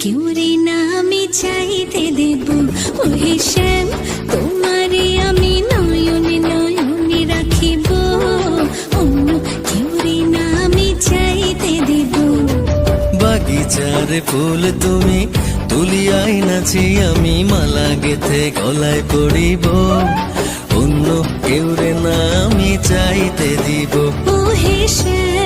কেউ রে না আমি চাইতে দেব ওহে শ্যাম তোমারে আমি নয়নে নয়নে রাখিব অন্য কেউ রে না আমি চাইতে দেব বাগিচার ফুল তুমি তুলিয়াই নাছি আমি মালা গেথে গলায় পড়িব অন্য কেউ রে না আমি চাইতে দিব ওহে শ্যাম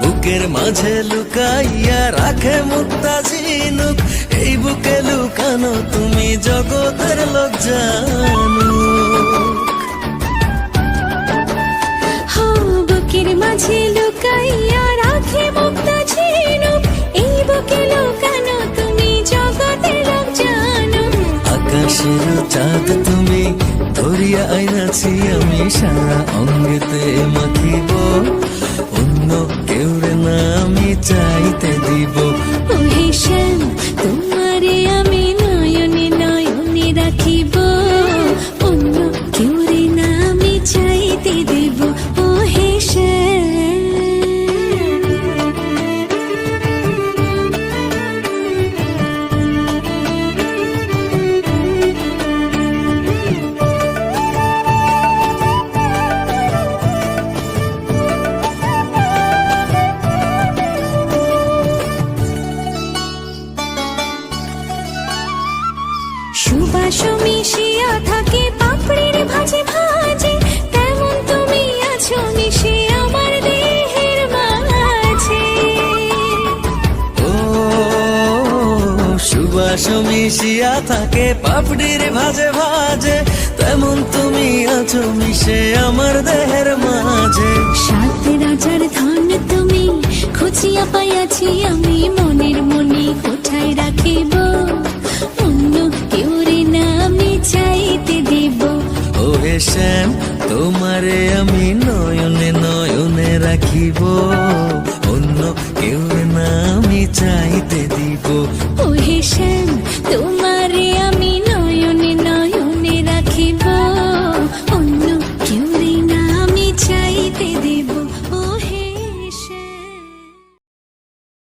বুকের মাঝে লুকাইয়া রাখে মুক্তা ঝিনুক এই বুকে লুকানো তুমি জগতের লোক জানো বুকের মাঝে লুকাইয়া রাখে মুক্তা ঝিনুক এই বুকে লুকানো তুমি জগতের লোক জানো আকাশের চাঁদ তুমি ধরিয়া আইনাছি আমি সারা অঙ্গেতে মাখিব অন্য কেউ রে না আমি চাইতে দিব ওহে শ্যাম তোমারে আমি নয়নে নয়নে রাখিব অন্য কেউ রে না আমি চাইতে দেব ওহে শ্যাম সুবাস মিশিয়া থাকে পাপড়ির ভাজে ভাজে তেমন তুমি আছো মিশে আমার দেহের মাঝে ও সুবাস মিশিয়া থাকে পাপড়ির ভাজে ভাজে তেমন তুমি আছো মিশে আমার দেহের মাঝে সাত রাজার ধন তুমি খুঁজিয়া পাইয়াছি আমি